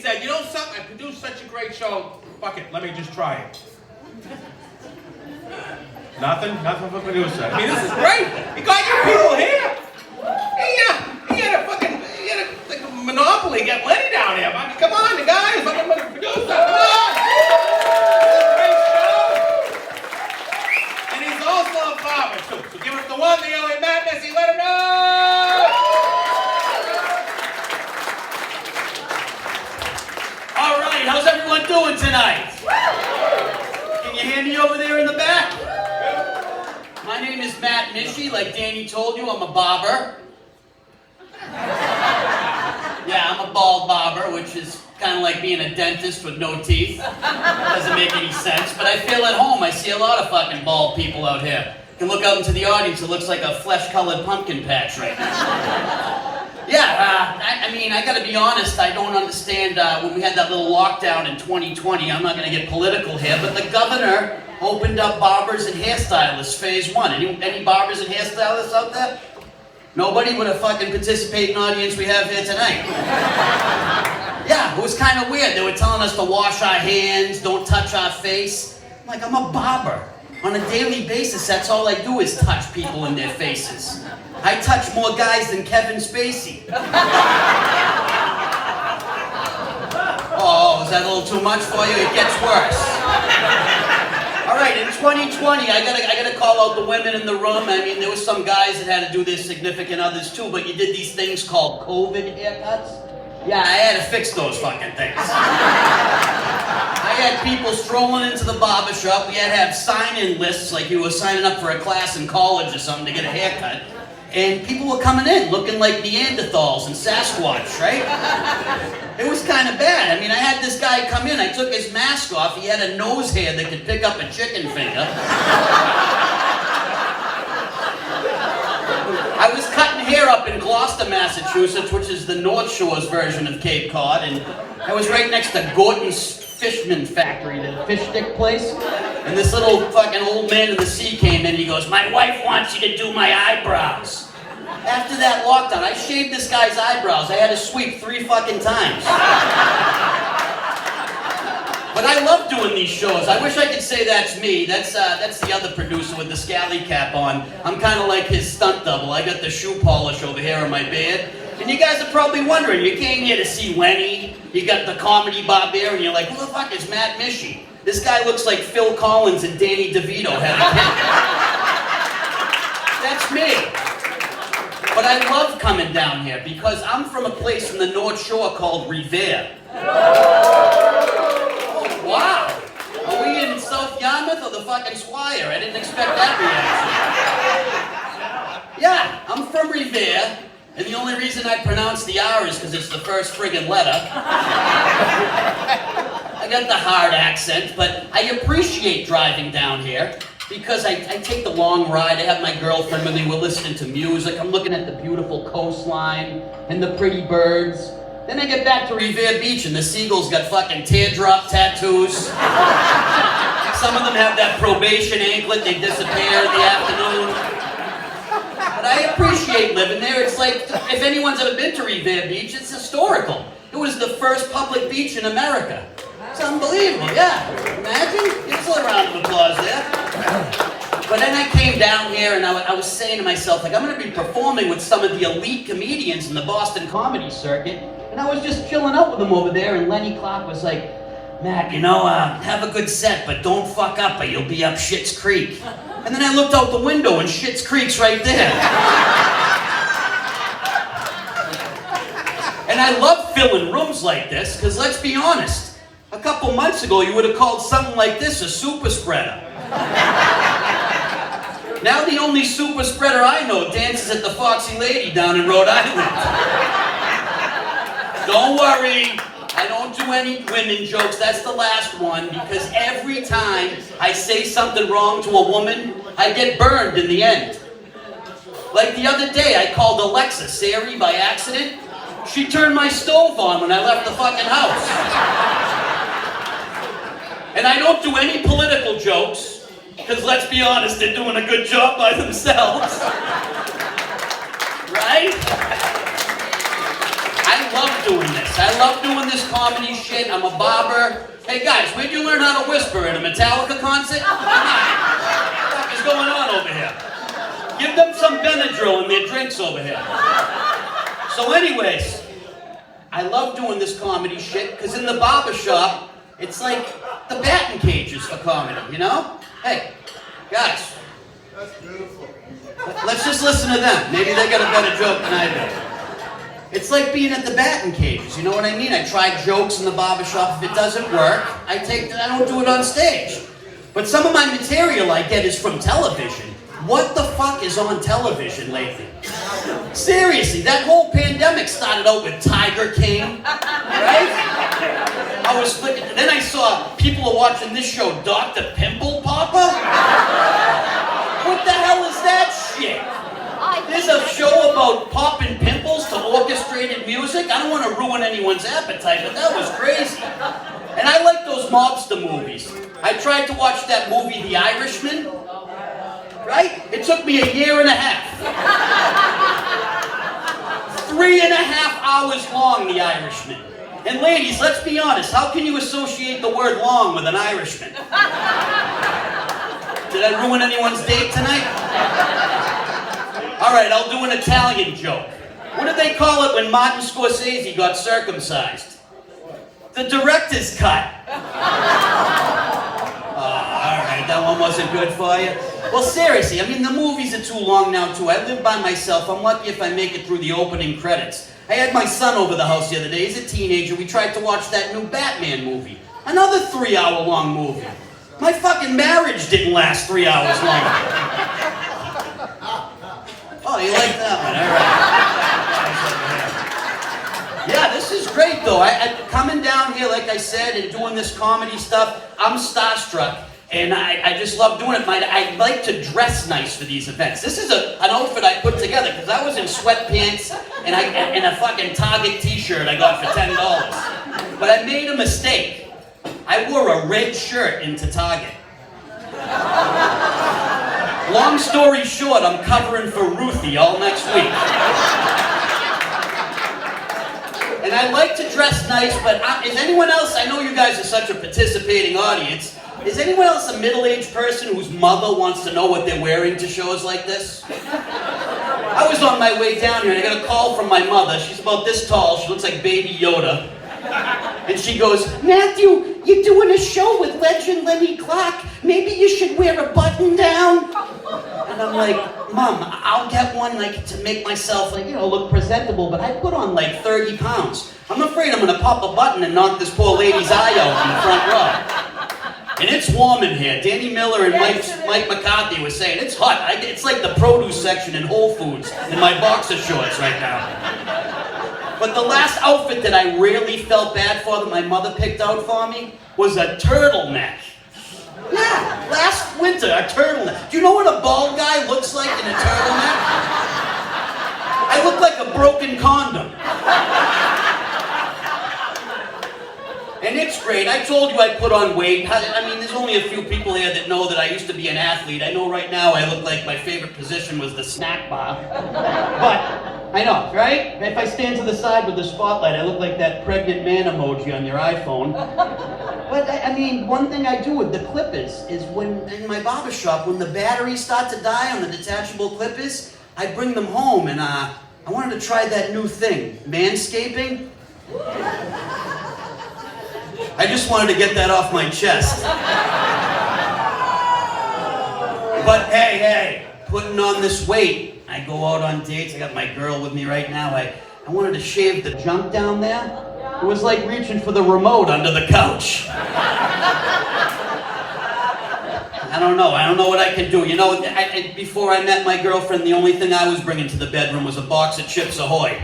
said, you know something, I produced such a great show, fuck it, let me just try it. Nothing from the producer. I mean, this is great. You got your people here. He had a monopoly, get Lenny down here. I mean, come on, the guys, fucking producer, come on. Great show. And he's also a barber too. So give us the one, the only Matt Missy, let him know. All right, how's everyone doing tonight? Can you hear me over there in the back? My name is Matt Mishy. Like Danny told you, I'm a barber. Yeah, I'm a bald barber, which is kind of like being a dentist with no teeth. Doesn't make any sense, but I feel at home. I see a lot of fucking bald people out here. You can look out into the audience, it looks like a flesh-colored pumpkin patch right now. Yeah, I mean, I gotta be honest, I don't understand when we had that little lockdown in 2020, I'm not gonna get political here, but the governor opened up barbers and hairstylists, phase 1. Any barbers and hairstylists out there? Nobody would have fucking participated in the audience we have here tonight. Yeah, it was kind of weird. They were telling us to wash our hands, don't touch our face. I'm like, I'm a barber. On a daily basis, that's all I do is touch people in their faces. I touch more guys than Kevin Spacey. Oh, is that a little too much for you? It gets worse. All right, in 2020, I gotta call out the women in the room. I mean, there were some guys that had to do their significant others too, but you did these things called COVID haircuts. Yeah, I had to fix those fucking things. I had people strolling into the barber shop. We had to have sign-in lists, like you were signing up for a class in college or something to get a haircut. And people were coming in looking like Neanderthals and Sasquatch, right? It was kind of bad. I mean, I had this guy come in, I took his mask off, he had a nose hair that could pick up a chicken finger. I was cutting hair up in Gloucester, Massachusetts, which is the North Shore's version of Cape Cod, and I was right next to Gorton's Fishman Factory, the fish stick place. And this little fucking old man in the sea came in and he goes, my wife wants you to do my eyebrows. After that lockdown, I shaved this guy's eyebrows. I had to sweep 3 fucking times. But I love doing these shows. I wish I could say that's me. That's the other producer with the scally cap on. I'm kind of like his stunt double. I got the shoe polish over here on my beard. And you guys are probably wondering, you came here to see Lenny, you got the comedy barbarian, and you're like, who the fuck is Matt Mishy? This guy looks like Phil Collins and Danny DeVito had a kid. That's me. But I love coming down here because I'm from a place in the North Shore called Revere. Oh, wow. Are we in South Yarmouth or the fucking Squire? I didn't expect that reaction. Yeah, I'm from Revere. And the only reason I pronounce the R is because it's the first friggin' letter. I got the hard accent, but I appreciate driving down here because I take the long ride. I have my girlfriend with me. We're listening to music. I'm looking at the beautiful coastline and the pretty birds. Then I get back to Revere Beach and the seagulls got fucking teardrop tattoos. Some of them have that probation anklet. They disappear in the afternoon. But I appreciate living there. It's like, if anyone's ever been to Revere Beach, it's historical. It was the first public beach in America. It's unbelievable, yeah. Imagine? Give us a round of applause there. But then I came down here and I was saying to myself, like, I'm going to be performing with some of the elite comedians in the Boston comedy circuit. And I was just chilling out with them over there, and Lenny Clark was like, Matt, you know, have a good set, but don't fuck up or you'll be up Schitt's Creek. And then I looked out the window and Schitt's Creek's right there. And I love filling rooms like this, because let's be honest, a couple months ago you would have called something like this a super spreader. Now the only super spreader I know dances at the Foxy Lady down in Rhode Island. Don't worry. I don't do any women jokes, that's the last one, because every time I say something wrong to a woman, I get burned in the end. Like the other day, I called Alexa Siri by accident. She turned my stove on when I left the fucking house. And I don't do any political jokes, because let's be honest, they're doing a good job by themselves. Right? I love doing this. I love doing this comedy shit. I'm a barber. Hey guys, where'd you learn how to whisper at a Metallica concert? What the fuck is going on over here? Give them some Benadryl in their drinks over here. So anyways, I love doing this comedy shit because in the barbershop, it's like the batting cages for comedy, you know? Hey, guys. That's beautiful. Let's just listen to them. Maybe they got a better joke than I do. It's like being at the batting cages, you know what I mean? I try jokes in the barbershop. If it doesn't work, I don't do it on stage. But some of my material I get is from television. What the fuck is on television lately? Seriously, that whole pandemic started out with Tiger King, right? I was flicking, then I saw people are watching this show, Dr. Pimple Popper. What the hell is that shit? There's a show about popping pimples to orchestrated music. I don't want to ruin anyone's appetite, but that was crazy. And I like those mobster movies. I tried to watch that movie, The Irishman. Right? It took me a year and a half. 3.5 hours long, The Irishman. And ladies, let's be honest, how can you associate the word long with an Irishman? Did I ruin anyone's date tonight? All right, I'll do an Italian joke. What did they call it when Martin Scorsese got circumcised? The director's cut. All right, that one wasn't good for you. Well, seriously, I mean, the movies are too long now, too. I live by myself. I'm lucky if I make it through the opening credits. I had my son over the house the other day. He's a teenager. We tried to watch that new Batman movie. Another 3-hour-long movie. My fucking marriage didn't last 3 hours long. Oh, you like that one? All right. Yeah, this is great, though. Coming down here, like I said, and doing this comedy stuff, I'm starstruck. And I just love doing it. I like to dress nice for these events. This is an outfit I put together because I was in sweatpants and a fucking Target t-shirt I got for $10. But I made a mistake. I wore a red shirt into Target. Long story short, I'm covering for Ruthie all next week. And I like to dress nice, but is anyone else, I know you guys are such a participating audience, is anyone else a middle-aged person whose mother wants to know what they're wearing to shows like this? I was on my way down here and I got a call from my mother. She's about this tall. She looks like Baby Yoda. And she goes, Matthew, you're doing a show with legend Lenny Clark. Maybe you should wear a button down. And I'm like, Mom, I'll get one to make myself look presentable, but I put on 30 pounds. I'm afraid I'm gonna pop a button and knock this poor lady's eye out in the front row. And it's warm in here. Danny Miller and Mike McCarthy were saying, it's hot. It's like the produce section in Whole Foods in my boxer shorts right now. But the last outfit that I really felt bad for that my mother picked out for me was a turtleneck. Yeah, last winter, a turtleneck. Do you know what a bald guy looks like in a turtleneck? I look like a broken condom. And it's great. I told you I put on weight. I mean, there's only a few people here that know that I used to be an athlete. I know right now I look like my favorite position was the snack bar. But, I know, right? If I stand to the side with the spotlight, I look like that pregnant man emoji on your iPhone. But, I mean, one thing I do with the clippers is when, in my barbershop, when the batteries start to die on the detachable clippers, I bring them home and I wanted to try that new thing, manscaping. I just wanted to get that off my chest. But hey, putting on this weight, I go out on dates, I got my girl with me right now, I wanted to shave the junk down there. It was like reaching for the remote under the couch. I don't know what I can do. You know, before I met my girlfriend, the only thing I was bringing to the bedroom was a box of Chips Ahoy.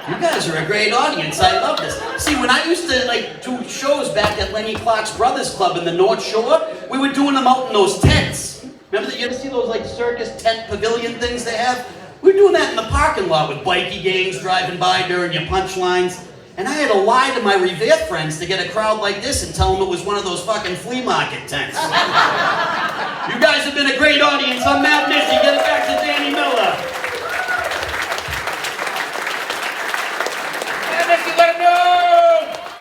You guys are a great audience. I love this. See, when I used to do shows back at Lenny Clark's Brothers Club in the North Shore, we were doing them out in those tents. Remember that you ever see those circus tent pavilion things they have? We were doing that in the parking lot with bikie gangs driving by during your punchlines. And I had to lie to my Revere friends to get a crowd like this and tell them it was one of those fucking flea market tents. You guys have been a great audience. I'm Matt Mish. Get it back.